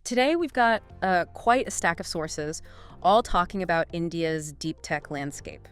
Today we've got quite a stack of sources, all talking about India's deep tech landscape.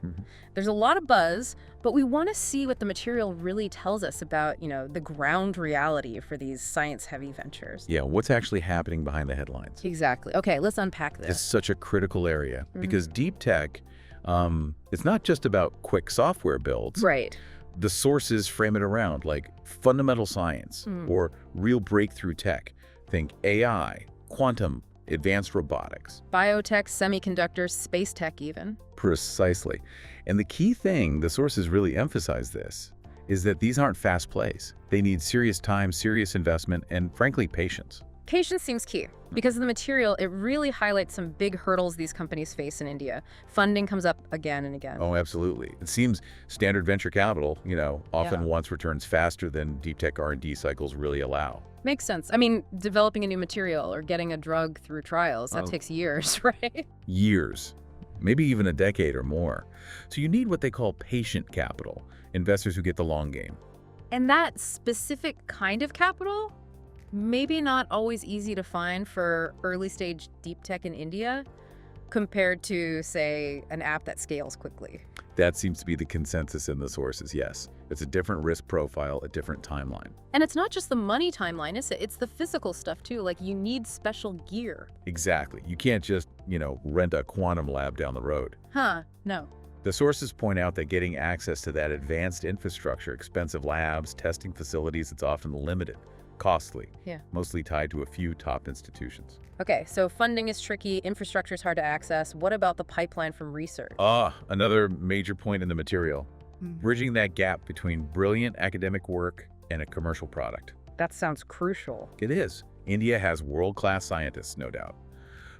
There's a lot of buzz, but we want to see what the material really tells us about, the ground reality for these science-heavy ventures. Yeah, what's actually happening behind the headlines? Exactly. Okay, let's unpack this. It's such a critical area because deep tech, it's not just about quick software builds. Right. The sources frame it around like fundamental science or real breakthrough tech. Think AI, quantum, advanced robotics. Biotech, semiconductors, space tech even. Precisely. And the key thing, the sources really emphasize this, is that these aren't fast plays. They need serious time, serious investment, and frankly, patience. Patience seems key. Because of the material, it really highlights some big hurdles these companies face in India. Funding comes up again and again. Oh, absolutely. It seems standard venture capital, often wants returns faster than deep tech R&D cycles really allow. Makes sense. I mean, developing a new material or getting a drug through trials, that takes years, right? Years, maybe even a decade or more. So you need what they call patient capital, investors who get the long game. And that specific kind of capital, maybe not always easy to find for early stage deep tech in India compared to, say, an app that scales quickly. That seems to be the consensus in the sources, yes. It's a different risk profile, a different timeline. And it's not just the money timeline, is it? It's the physical stuff too, like you need special gear. Exactly. You can't just, rent a quantum lab down the road. No. The sources point out that getting access to that advanced infrastructure, expensive labs, testing facilities, it's often limited, costly, mostly tied to a few top institutions. Okay, so funding is tricky, infrastructure is hard to access. What about the pipeline from research? Another major point in the material. Bridging that gap between brilliant academic work and a commercial product. That sounds crucial. It is. India has world-class scientists, no doubt.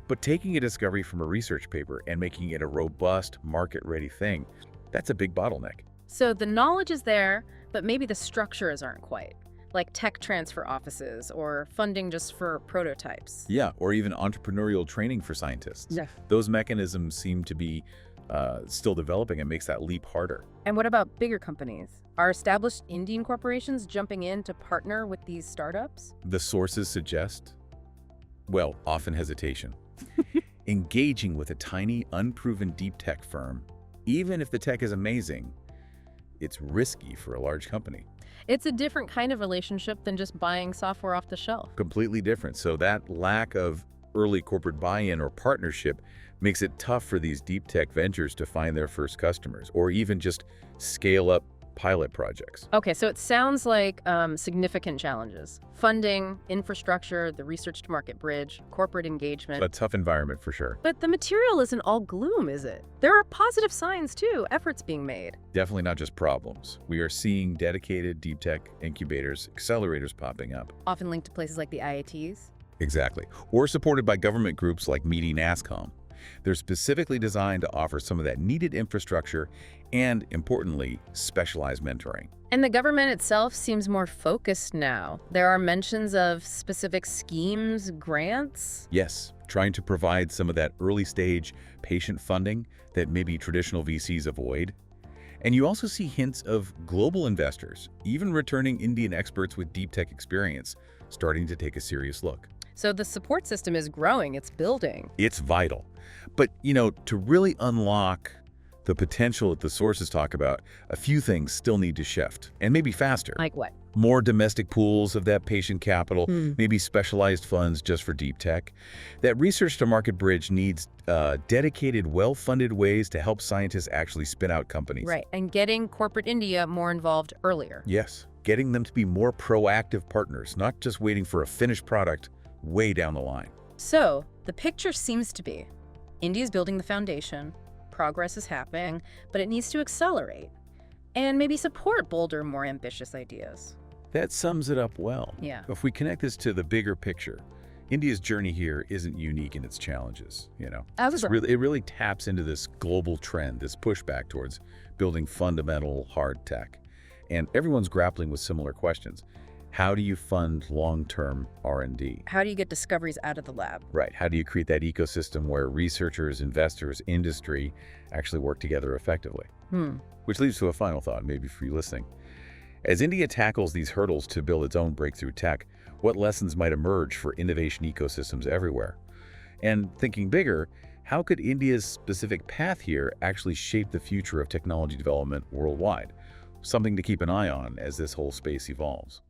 But taking a discovery from a research paper and making it a robust, market-ready thing, that's a big bottleneck. So the knowledge is there, but maybe the structures aren't quite. Like tech transfer offices or funding just for prototypes. Yeah, or even entrepreneurial training for scientists. Yeah. Those mechanisms seem to be still developing and makes that leap harder. And what about bigger companies? Are established Indian corporations jumping in to partner with these startups? The sources suggest, well, often hesitation. Engaging with a tiny, unproven deep tech firm, even if the tech is amazing, it's risky for a large company. It's a different kind of relationship than just buying software off the shelf. Completely different. So that lack of early corporate buy-in or partnership makes it tough for these deep tech ventures to find their first customers or even just scale up pilot projects. Okay, so it sounds like significant challenges. Funding, infrastructure, the research to market bridge, corporate engagement. A tough environment for sure. But the material isn't all gloom, is it? There are positive signs too, efforts being made. Definitely not just problems. We are seeing dedicated deep tech incubators, accelerators popping up. Often linked to places like the IITs. Exactly. Or supported by government groups like Meeting NASCOM. They're specifically designed to offer some of that needed infrastructure and, importantly, specialized mentoring. And the government itself seems more focused now. There are mentions of specific schemes, grants. Yes, trying to provide some of that early stage patient funding that maybe traditional VCs avoid. And you also see hints of global investors, even returning Indian experts with deep tech experience, starting to take a serious look. So the support system is growing, it's building. It's vital. But, to really unlock the potential that the sources talk about, a few things still need to shift, and maybe faster. Like what? More domestic pools of that patient capital, maybe specialized funds just for deep tech. That research to market bridge needs dedicated, well-funded ways to help scientists actually spin out companies. Right, and getting corporate India more involved earlier. Yes, getting them to be more proactive partners, not just waiting for a finished product way down the line. So, the picture seems to be India's building the foundation, progress is happening, but it needs to accelerate and maybe support bolder, more ambitious ideas. That sums it up well. Yeah. If we connect this to the bigger picture, India's journey here isn't unique in its challenges, It really taps into this global trend, this pushback towards building fundamental hard tech. And everyone's grappling with similar questions. How do you fund long-term R&D? How do you get discoveries out of the lab? Right. How do you create that ecosystem where researchers, investors, industry actually work together effectively? Which leads to a final thought, maybe for you listening. As India tackles these hurdles to build its own breakthrough tech, what lessons might emerge for innovation ecosystems everywhere? And thinking bigger, how could India's specific path here actually shape the future of technology development worldwide? Something to keep an eye on as this whole space evolves.